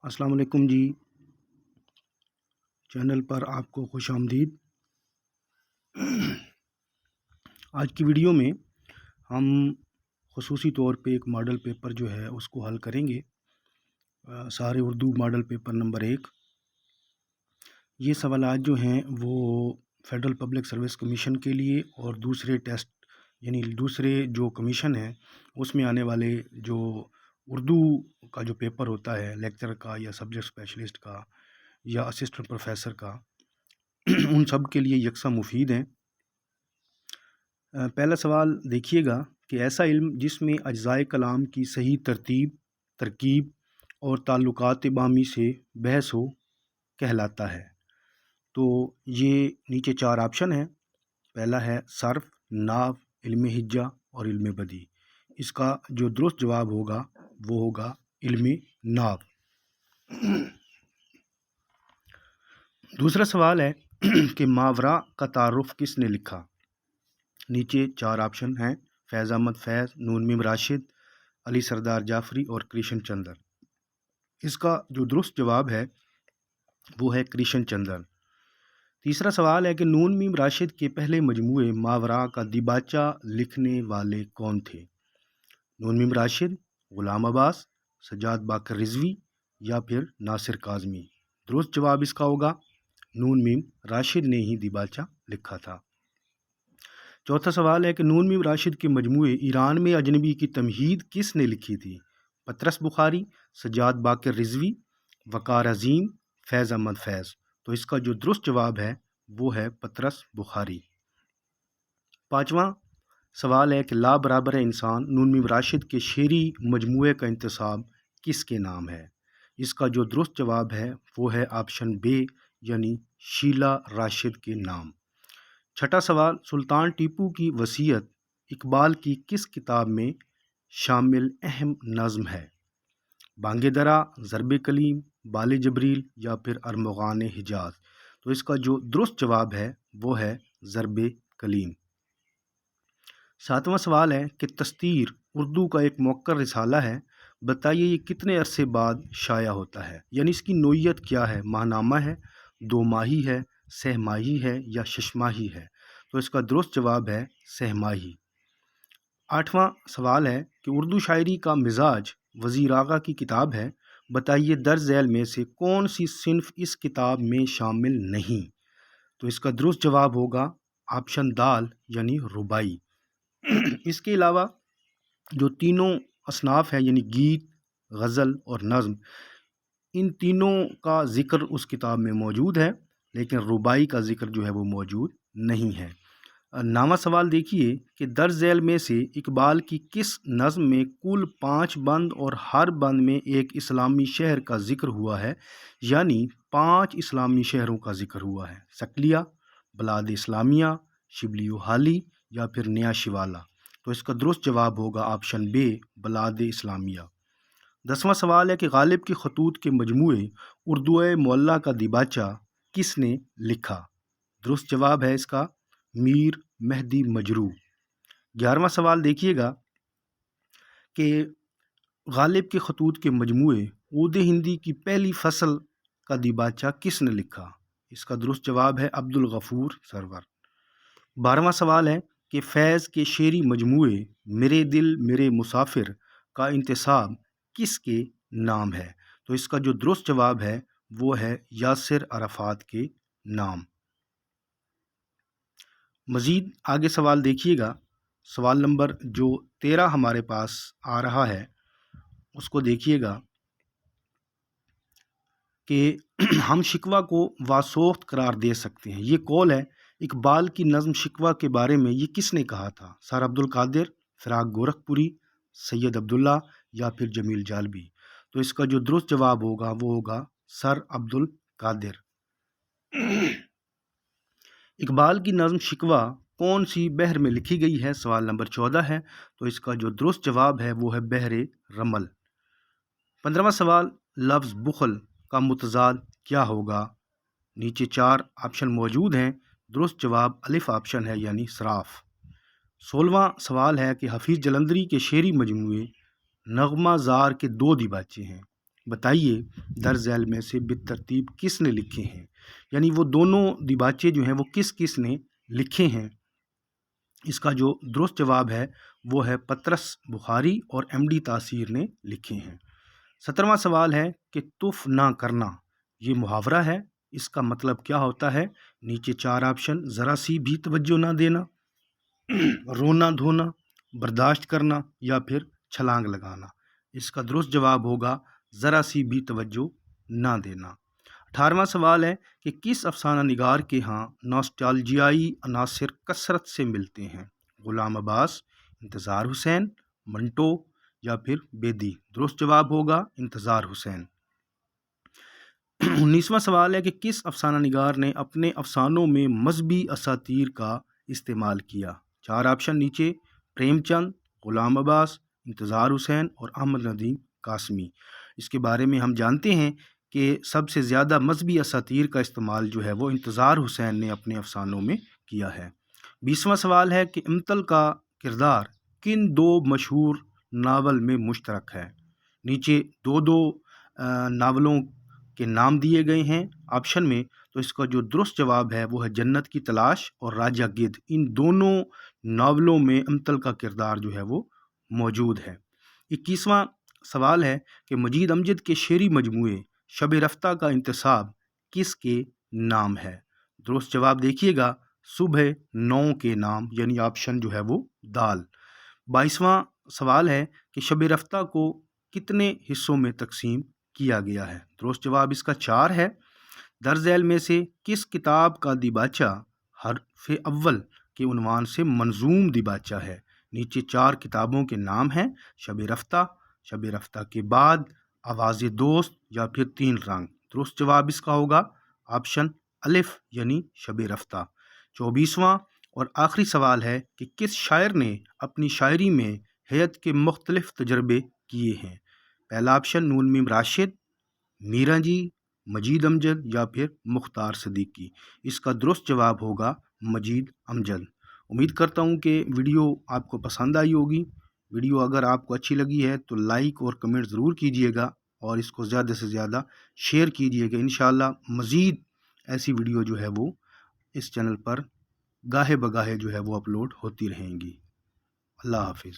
السلام علیکم جی، چینل پر آپ کو خوش آمدید۔ آج کی ویڈیو میں ہم خصوصی طور پہ ایک ماڈل پیپر جو ہے اس کو حل کریں گے۔ سارے اردو ماڈل پیپر نمبر 1۔ یہ سوالات جو ہیں وہ فیڈرل پبلک سروس کمیشن کے لیے اور دوسرے ٹیسٹ یعنی دوسرے جو کمیشن ہیں اس میں آنے والے جو اردو کا جو پیپر ہوتا ہے لیکچر کا یا سبجیکٹ اسپیشلسٹ کا یا اسسٹنٹ پروفیسر کا ان سب کے لیے یکساں مفید ہیں۔ پہلا سوال دیکھیے گا کہ ایسا علم جس میں اجزائے کلام کی صحیح ترکیب اور تعلقات بامی سے بحث ہو کہلاتا ہے۔ تو یہ نیچے 4 آپشن ہیں۔ پہلا ہے صرف، نحو، علم ہجہ اور علم بدیع۔ اس کا جو درست جواب ہوگا وہ ہوگا علم نحو۔ دوسرا سوال ہے کہ ماورا کا تعارف کس نے لکھا؟ نیچے 4 آپشن ہیں: فیض احمد فیض، نون میم راشد، علی سردار جعفری اور کرشن چندر۔ اس کا جو درست جواب ہے وہ ہے کرشن چندر۔ تیسرا سوال ہے کہ نون میم راشد کے پہلے مجموعے ماورا کا دیباچہ لکھنے والے کون تھے؟ نون میم راشد، غلام عباس، سجاد باقر رضوی یا پھر ناصر کاظمی۔ درست جواب اس کا ہوگا نون میم راشد نے ہی دیباچہ لکھا تھا۔ چوتھا سوال ہے کہ نون میم راشد کے مجموعے ایران میں اجنبی کی تمہید کس نے لکھی تھی؟ پطرس بخاری، سجاد باقر رضوی، وقار عظیم، فیض احمد فیض۔ تو اس کا جو درست جواب ہے وہ ہے پطرس بخاری۔ پانچواں سوال ہے کہ لا برابر انسان نون میم راشد کے شعری مجموعے کا انتصاب کس کے نام ہے؟ اس کا جو درست جواب ہے وہ ہے آپشن بے یعنی شیلا راشد کے نام۔ چھٹا سوال، سلطان ٹیپو کی وصیت اقبال کی کس کتاب میں شامل اہم نظم ہے؟ بانگ درا، ضرب کلیم، بال جبریل یا پھر ارمغان حجاز۔ تو اس کا جو درست جواب ہے وہ ہے ضرب کلیم۔ ساتواں سوال ہے کہ تستیر اردو کا ایک موقر رسالہ ہے، بتائیے یہ کتنے عرصے بعد شائع ہوتا ہے؟ یعنی اس کی نوعیت کیا ہے؟ ماہنامہ ہے، 2 ماہی ہے، 6 ماہی ہے یا 6 ماہی ہے؟ تو اس کا درست جواب ہے 6 ماہی۔ آٹھواں سوال ہے کہ اردو شاعری کا مزاج وزیر آغا کی کتاب ہے، بتائیے درج ذیل میں سے کون سی صنف اس کتاب میں شامل نہیں؟ تو اس کا درست جواب ہوگا آپشن دال یعنی ربائی۔ اس کے علاوہ جو تینوں اصناف ہیں یعنی گیت، غزل اور نظم، ان تینوں کا ذکر اس کتاب میں موجود ہے، لیکن ربائی کا ذکر جو ہے وہ موجود نہیں ہے۔ نامہ سوال دیکھیے کہ درج ذیل میں سے اقبال کی کس نظم میں کل 5 بند اور ہر بند میں ایک اسلامی شہر کا ذکر ہوا ہے؟ یعنی 5 اسلامی شہروں کا ذکر ہوا ہے: سکلیہ، بلاد اسلامیہ، شبلی و حالی یا پھر نیا شوالا۔ تو اس کا درست جواب ہوگا آپشن بے، بلاد اسلامیہ۔ 10واں سوال ہے کہ غالب کے خطوط کے مجموعے اردو معلیٰ کا دیباچہ کس نے لکھا؟ درست جواب ہے اس کا میر مہدی مجروح۔ 11واں سوال دیکھیے گا کہ غالب کے خطوط کے مجموعے عود ہندی کی پہلی فصل کا دیباچہ کس نے لکھا؟ اس کا درست جواب ہے عبدالغفور سرور۔ 12واں سوال ہے کہ فیض کے شعری مجموعے میرے دل میرے مسافر کا انتصاب کس کے نام ہے؟ تو اس کا جو درست جواب ہے وہ ہے یاسر عرفات کے نام۔ مزید آگے سوال دیکھیے گا، سوال نمبر جو 13 ہمارے پاس آ رہا ہے اس کو دیکھیے گا کہ ہم شکوہ کو واسوخت قرار دے سکتے ہیں۔ یہ قول ہے اقبال کی نظم شکوہ کے بارے میں یہ کس نے کہا تھا؟ سر عبدالقادر، فراق گورکھپوری، سید عبداللہ یا پھر جمیل جالبی۔ تو اس کا جو درست جواب ہوگا وہ ہوگا سر عبدالقادر۔ اقبال کی نظم شکوہ کون سی بحر میں لکھی گئی ہے؟ سوال نمبر 14 ہے، تو اس کا جو درست جواب ہے وہ ہے بحر رمل۔ 15واں سوال، لفظ بخل کا متضاد کیا ہوگا؟ نیچے 4 آپشن موجود ہیں، درست جواب الف آپشن ہے یعنی صراف۔ 16واں سوال ہے کہ حفیظ جلندری کے شعری مجموعے نغمہ زار کے 2 دیباچے ہیں، بتائیے درج ذیل میں سے بالترتیب کس نے لکھے ہیں، یعنی وہ دونوں دیباچے جو ہیں وہ کس کس نے لکھے ہیں۔ اس کا جو درست جواب ہے وہ ہے پطرس بخاری اور ایم ڈی تاثیر نے لکھے ہیں۔ 17واں سوال ہے کہ تف نہ کرنا یہ محاورہ ہے، اس کا مطلب کیا ہوتا ہے؟ نیچے 4 آپشن: ذرا سی بھی توجہ نہ دینا، رونا دھونا، برداشت کرنا یا پھر چھلانگ لگانا۔ اس کا درست جواب ہوگا ذرا سی بھی توجہ نہ دینا۔ 18واں سوال ہے کہ کس افسانہ نگار کے ہاں نوسٹالجیائی عناصر کثرت سے ملتے ہیں؟ غلام عباس، انتظار حسین، منٹو یا پھر بیدی۔ درست جواب ہوگا انتظار حسین۔ 19واں سوال ہے کہ کس افسانہ نگار نے اپنے افسانوں میں مذہبی اساطیر کا استعمال کیا؟ 4 آپشن نیچے: پریم چند، غلام عباس، انتظار حسین اور احمد ندیم قاسمی۔ اس کے بارے میں ہم جانتے ہیں کہ سب سے زیادہ مذہبی اساطیر کا استعمال جو ہے وہ انتظار حسین نے اپنے افسانوں میں کیا ہے۔ 20واں سوال ہے کہ امطل کا کردار کن 2 مشہور ناول میں مشترک ہے؟ نیچے 2 ناولوں کے نام دیے گئے ہیں آپشن میں، تو اس کا جو درست جواب ہے وہ ہے جنت کی تلاش اور راجہ گدھ۔ ان دونوں ناولوں میں امطل کا کردار جو ہے وہ موجود ہے۔ 21واں سوال ہے کہ مجید امجد کے شعری مجموعے شب رفتہ کا انتساب کس کے نام ہے؟ درست جواب دیکھیے گا صبح 9 کے نام، یعنی آپشن جو ہے وہ دال۔ 22واں سوال ہے کہ شب رفتہ کو کتنے حصوں میں تقسیم کیا گیا ہے؟ درست جواب اس کا 4 ہے۔ درج ذیل میں سے کس کتاب کا دیباچہ حرف اول کے عنوان سے منظوم دیباچہ ہے؟ نیچے 4 کتابوں کے نام ہیں: شب رفتہ کے بعد، آواز دوست یا پھر 3 رنگ۔ درست جواب اس کا ہوگا آپشن الف یعنی شب رفتہ۔ 24واں اور آخری سوال ہے کہ کس شاعر نے اپنی شاعری میں حیت کے مختلف تجربے کیے ہیں؟ پہلا آپشن نون میم راشد، میرا جی، مجید امجد یا پھر مختار صدیقی۔ اس کا درست جواب ہوگا مجید امجد۔ امید کرتا ہوں کہ ویڈیو آپ کو پسند آئی ہوگی۔ ویڈیو اگر آپ کو اچھی لگی ہے تو لائک اور کمنٹ ضرور کیجیے گا اور اس کو زیادہ سے زیادہ شیئر کیجیے گا۔ انشاءاللہ مزید ایسی ویڈیو جو ہے وہ اس چینل پر گاہے بگاہے جو ہے وہ اپلوڈ ہوتی رہیں گی۔ اللہ حافظ۔